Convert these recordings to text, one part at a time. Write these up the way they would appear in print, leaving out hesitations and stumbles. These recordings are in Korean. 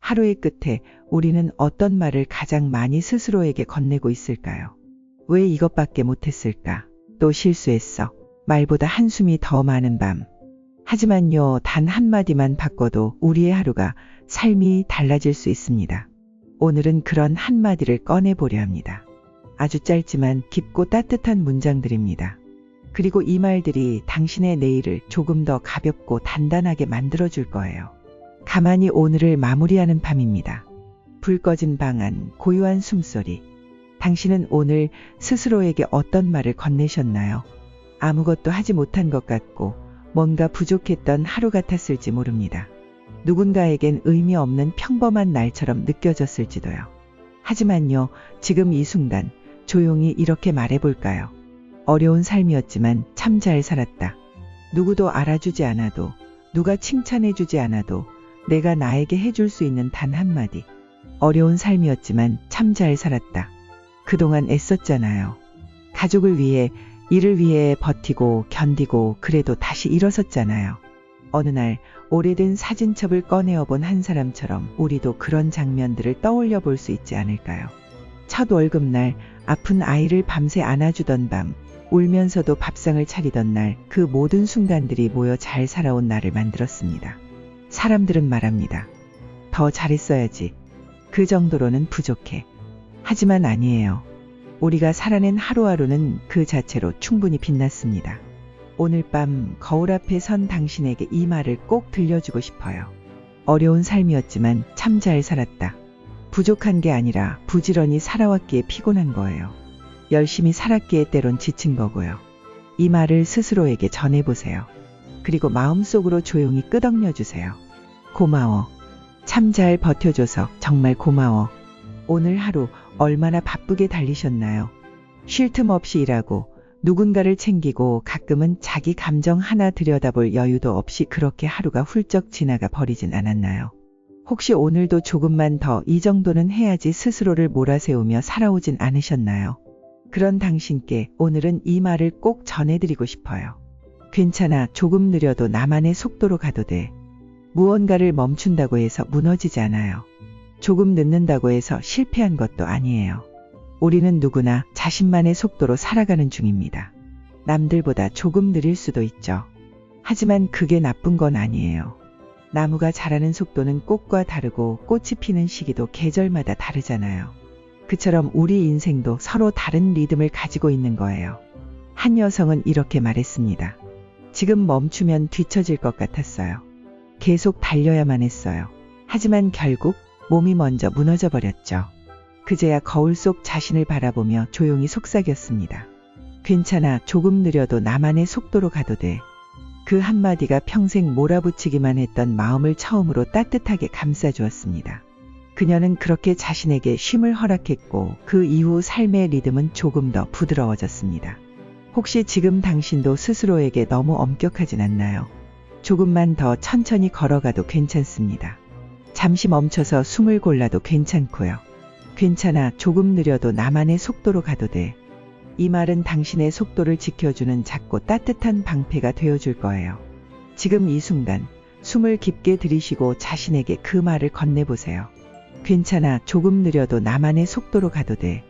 하루의 끝에 우리는 어떤 말을 가장 많이 스스로에게 건네고 있을까요? 왜 이것밖에 못했을까? 또 실수했어. 말보다 한숨이 더 많은 밤. 하지만요, 단 한마디만 바꿔도 우리의 하루가, 삶이 달라질 수 있습니다. 오늘은 그런 한마디를 꺼내보려 합니다. 아주 짧지만 깊고 따뜻한 문장들입니다. 그리고 이 말들이 당신의 내일을 조금 더 가볍고 단단하게 만들어줄 거예요. 가만히 오늘을 마무리하는 밤입니다. 불 꺼진 방 안, 고요한 숨소리. 당신은 오늘 스스로에게 어떤 말을 건네셨나요? 아무것도 하지 못한 것 같고 뭔가 부족했던 하루 같았을지 모릅니다. 누군가에겐 의미 없는 평범한 날처럼 느껴졌을지도요. 하지만요, 지금 이 순간 조용히 이렇게 말해볼까요? 어려운 삶이었지만 참 잘 살았다. 누구도 알아주지 않아도, 누가 칭찬해주지 않아도 내가 나에게 해줄 수 있는 단 한마디. 어려운 삶이었지만 참 잘 살았다. 그동안 애썼잖아요. 가족을 위해, 일을 위해 버티고 견디고 그래도 다시 일어섰잖아요. 어느 날 오래된 사진첩을 꺼내어 본 한 사람처럼 우리도 그런 장면들을 떠올려 볼 수 있지 않을까요? 첫 월급날 아픈 아이를 밤새 안아주던 밤, 울면서도 밥상을 차리던 날, 그 모든 순간들이 모여 잘 살아온 나를 만들었습니다. 사람들은 말합니다. 더 잘했어야지. 그 정도로는 부족해. 하지만 아니에요. 우리가 살아낸 하루하루는 그 자체로 충분히 빛났습니다. 오늘 밤 거울 앞에 선 당신에게 이 말을 꼭 들려주고 싶어요. 어려운 삶이었지만 참 잘 살았다. 부족한 게 아니라 부지런히 살아왔기에 피곤한 거예요. 열심히 살았기에 때론 지친 거고요. 이 말을 스스로에게 전해보세요. 그리고 마음속으로 조용히 끄덕여 주세요. 고마워. 참 잘 버텨줘서 정말 고마워. 오늘 하루 얼마나 바쁘게 달리셨나요? 쉴 틈 없이 일하고 누군가를 챙기고 가끔은 자기 감정 하나 들여다볼 여유도 없이 그렇게 하루가 훌쩍 지나가 버리진 않았나요? 혹시 오늘도 조금만 더 이 정도는 해야지 스스로를 몰아세우며 살아오진 않으셨나요? 그런 당신께 오늘은 이 말을 꼭 전해드리고 싶어요. 괜찮아. 조금 느려도 나만의 속도로 가도 돼. 무언가를 멈춘다고 해서 무너지지 않아요. 조금 늦는다고 해서 실패한 것도 아니에요. 우리는 누구나 자신만의 속도로 살아가는 중입니다. 남들보다 조금 느릴 수도 있죠. 하지만 그게 나쁜 건 아니에요. 나무가 자라는 속도는 꽃과 다르고 꽃이 피는 시기도 계절마다 다르잖아요. 그처럼 우리 인생도 서로 다른 리듬을 가지고 있는 거예요. 한 여성은 이렇게 말했습니다. 지금 멈추면 뒤처질 것 같았어요. 계속 달려야만 했어요. 하지만 결국 몸이 먼저 무너져 버렸죠. 그제야 거울 속 자신을 바라보며 조용히 속삭였습니다. 괜찮아. 조금 느려도 나만의 속도로 가도 돼. 그 한마디가 평생 몰아붙이기만 했던 마음을 처음으로 따뜻하게 감싸주었습니다. 그녀는 그렇게 자신에게 쉼을 허락했고 그 이후 삶의 리듬은 조금 더 부드러워졌습니다. 혹시 지금 당신도 스스로에게 너무 엄격하진 않나요? 조금만 더 천천히 걸어가도 괜찮습니다. 잠시 멈춰서 숨을 골라도 괜찮고요. 괜찮아. 조금 느려도 나만의 속도로 가도 돼. 이 말은 당신의 속도를 지켜주는 작고 따뜻한 방패가 되어줄 거예요. 지금 이 순간 숨을 깊게 들이쉬고 자신에게 그 말을 건네보세요. 괜찮아. 조금 느려도 나만의 속도로 가도 돼.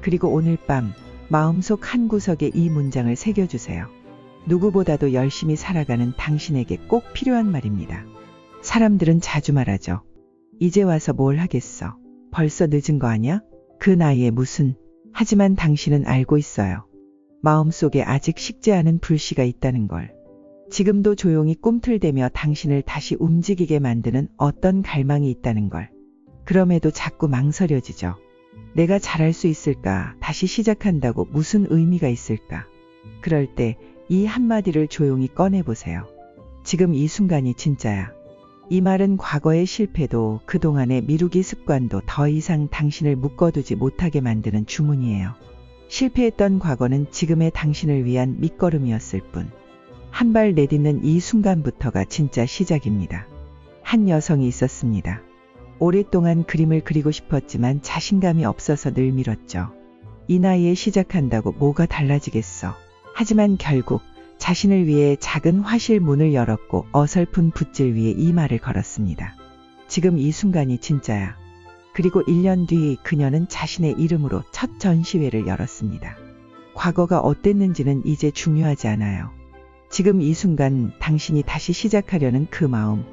그리고 오늘 밤 마음속 한 구석에 이 문장을 새겨주세요. 누구보다도 열심히 살아가는 당신에게 꼭 필요한 말입니다. 사람들은 자주 말하죠. 이제 와서 뭘 하겠어. 벌써 늦은 거 아냐? 그 나이에 무슨. 하지만 당신은 알고 있어요. 마음속에 아직 식지 않은 불씨가 있다는 걸. 지금도 조용히 꿈틀대며 당신을 다시 움직이게 만드는 어떤 갈망이 있다는 걸. 그럼에도 자꾸 망설여지죠. 내가 잘할 수 있을까? 다시 시작한다고 무슨 의미가 있을까? 그럴 때 이 한마디를 조용히 꺼내보세요. 지금 이 순간이 진짜야. 이 말은 과거의 실패도 그동안의 미루기 습관도 더 이상 당신을 묶어두지 못하게 만드는 주문이에요. 실패했던 과거는 지금의 당신을 위한 밑거름이었을 뿐. 한 발 내딛는 이 순간부터가 진짜 시작입니다. 한 여성이 있었습니다. 오랫동안 그림을 그리고 싶었지만 자신감이 없어서 늘 미뤘죠. 이 나이에 시작한다고 뭐가 달라지겠어. 하지만 결국 자신을 위해 작은 화실 문을 열었고 어설픈 붓질 위에 이 말을 걸었습니다. 지금 이 순간이 진짜야. 그리고 1년 뒤 그녀는 자신의 이름으로 첫 전시회를 열었습니다. 과거가 어땠는지는 이제 중요하지 않아요. 지금 이 순간 당신이 다시 시작하려는 그 마음,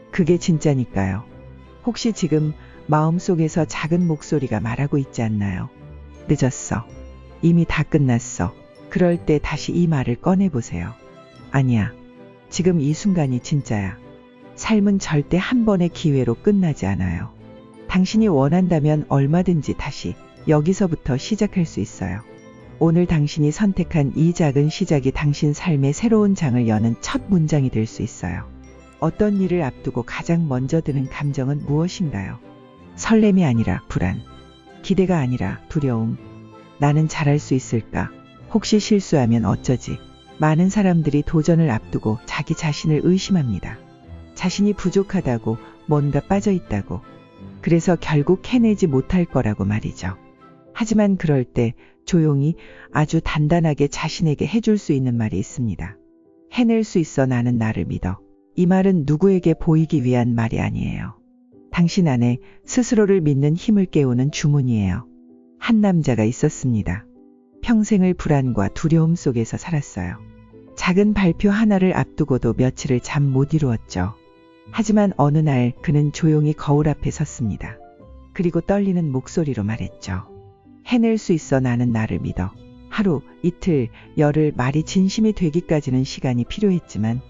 그게 진짜니까요. 혹시 지금 마음속에서 작은 목소리가 말하고 있지 않나요? 늦었어. 이미 다 끝났어. 그럴 때 다시 이 말을 꺼내보세요. 아니야. 지금 이 순간이 진짜야. 삶은 절대 한 번의 기회로 끝나지 않아요. 당신이 원한다면 얼마든지 다시 여기서부터 시작할 수 있어요. 오늘 당신이 선택한 이 작은 시작이 당신 삶의 새로운 장을 여는 첫 문장이 될 수 있어요. 어떤 일을 앞두고 가장 먼저 드는 감정은 무엇인가요? 설렘이 아니라 불안, 기대가 아니라 두려움. 나는 잘할 수 있을까? 혹시 실수하면 어쩌지? 많은 사람들이 도전을 앞두고 자기 자신을 의심합니다. 자신이 부족하다고, 뭔가 빠져 있다고. 그래서 결국 해내지 못할 거라고 말이죠. 하지만 그럴 때 조용히 아주 단단하게 자신에게 해줄 수 있는 말이 있습니다. 해낼 수 있어. 나는 나를 믿어. 이 말은 누구에게 보이기 위한 말이 아니에요. 당신 안에 스스로를 믿는 힘을 깨우는 주문이에요. 한 남자가 있었습니다. 평생을 불안과 두려움 속에서 살았어요. 작은 발표 하나를 앞두고도 며칠을 잠 못 이루었죠. 하지만 어느 날 그는 조용히 거울 앞에 섰습니다. 그리고 떨리는 목소리로 말했죠. 해낼 수 있어. 나는 나를 믿어. 하루, 이틀, 열흘 말이 진심이 되기까지는 시간이 필요했지만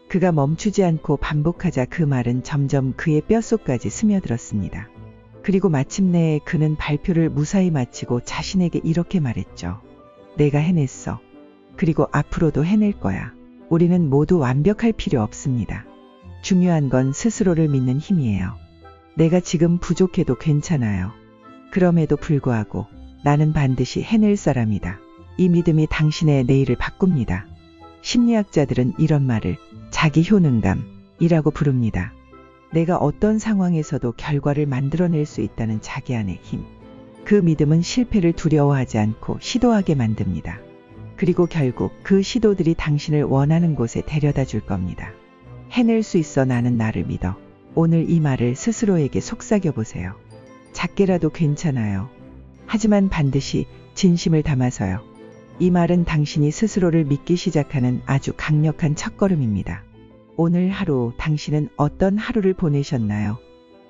그가 멈추지 않고 반복하자 그 말은 점점 그의 뼛속까지 스며들었습니다. 그리고 마침내 그는 발표를 무사히 마치고 자신에게 이렇게 말했죠. 내가 해냈어. 그리고 앞으로도 해낼 거야. 우리는 모두 완벽할 필요 없습니다. 중요한 건 스스로를 믿는 힘이에요. 내가 지금 부족해도 괜찮아요. 그럼에도 불구하고 나는 반드시 해낼 사람이다. 이 믿음이 당신의 내일을 바꿉니다. 심리학자들은 이런 말을 자기 효능감이라고 부릅니다. 내가 어떤 상황에서도 결과를 만들어낼 수 있다는 자기 안의 힘. 그 믿음은 실패를 두려워하지 않고 시도하게 만듭니다. 그리고 결국 그 시도들이 당신을 원하는 곳에 데려다 줄 겁니다. 해낼 수 있어. 나는 나를 믿어. 오늘 이 말을 스스로에게 속삭여 보세요. 작게라도 괜찮아요. 하지만 반드시 진심을 담아서요. 이 말은 당신이 스스로를 믿기 시작하는 아주 강력한 첫걸음입니다. 오늘 하루 당신은 어떤 하루를 보내셨나요?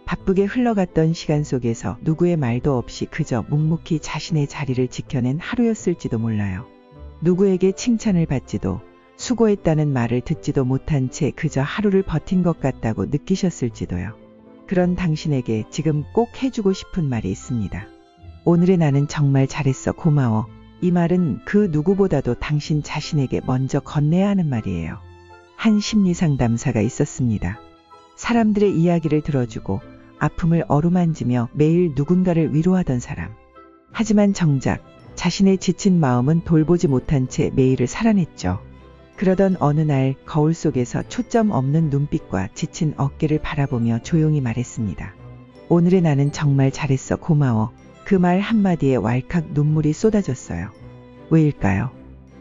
바쁘게 흘러갔던 시간 속에서 누구의 말도 없이 그저 묵묵히 자신의 자리를 지켜낸 하루였을지도 몰라요. 누구에게 칭찬을 받지도 수고했다는 말을 듣지도 못한 채 그저 하루를 버틴 것 같다고 느끼셨을지도요. 그런 당신에게 지금 꼭 해주고 싶은 말이 있습니다. 오늘의 나는 정말 잘했어. 고마워. 이 말은 그 누구보다도 당신 자신에게 먼저 건네야 하는 말이에요. 한 심리상담사가 있었습니다. 사람들의 이야기를 들어주고 아픔을 어루만지며 매일 누군가를 위로하던 사람. 하지만 정작 자신의 지친 마음은 돌보지 못한 채 매일을 살아냈죠. 그러던 어느 날 거울 속에서 초점 없는 눈빛과 지친 어깨를 바라보며 조용히 말했습니다. 오늘의 나는 정말 잘했어. 고마워. 그 말 한마디에 왈칵 눈물이 쏟아졌어요. 왜일까요?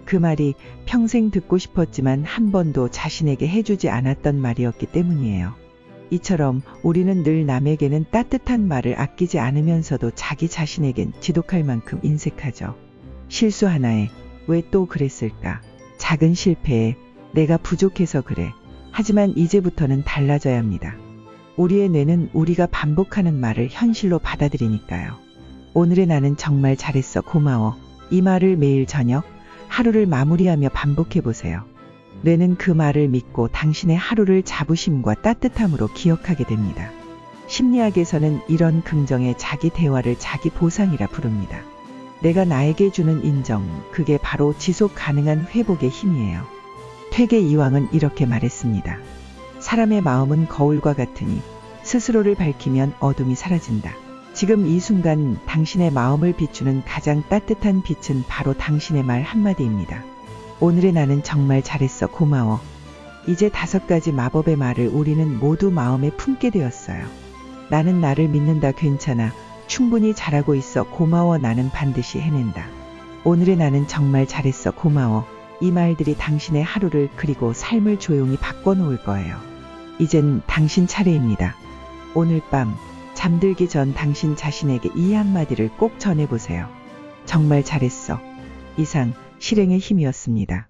그 말이 평생 듣고 싶었지만 한 번도 자신에게 해주지 않았던 말이었기 때문이에요. 이처럼 우리는 늘 남에게는 따뜻한 말을 아끼지 않으면서도 자기 자신에겐 지독할 만큼 인색하죠. 실수 하나에 왜 또 그랬을까? 작은 실패에 내가 부족해서 그래. 하지만 이제부터는 달라져야 합니다. 우리의 뇌는 우리가 반복하는 말을 현실로 받아들이니까요. 오늘의 나는 정말 잘했어. 고마워. 이 말을 매일 저녁 하루를 마무리하며 반복해보세요. 뇌는 그 말을 믿고 당신의 하루를 자부심과 따뜻함으로 기억하게 됩니다. 심리학에서는 이런 긍정의 자기 대화를 자기 보상이라 부릅니다. 내가 나에게 주는 인정, 그게 바로 지속 가능한 회복의 힘이에요. 퇴계 이황은 이렇게 말했습니다. 사람의 마음은 거울과 같으니 스스로를 밝히면 어둠이 사라진다. 지금 이 순간 당신의 마음을 비추는 가장 따뜻한 빛은 바로 당신의 말 한마디입니다. 오늘의 나는 정말 잘했어. 고마워. 이제 5가지 마법의 말을 우리는 모두 마음에 품게 되었어요. 나는 나를 믿는다. 괜찮아. 충분히 잘하고 있어. 고마워. 나는 반드시 해낸다. 오늘의 나는 정말 잘했어. 고마워. 이 말들이 당신의 하루를 그리고 삶을 조용히 바꿔놓을 거예요. 이젠 당신 차례입니다. 오늘 밤 잠들기 전 당신 자신에게 이 한마디를 꼭 전해보세요. 정말 잘했어. 이상 실행의 힘이었습니다.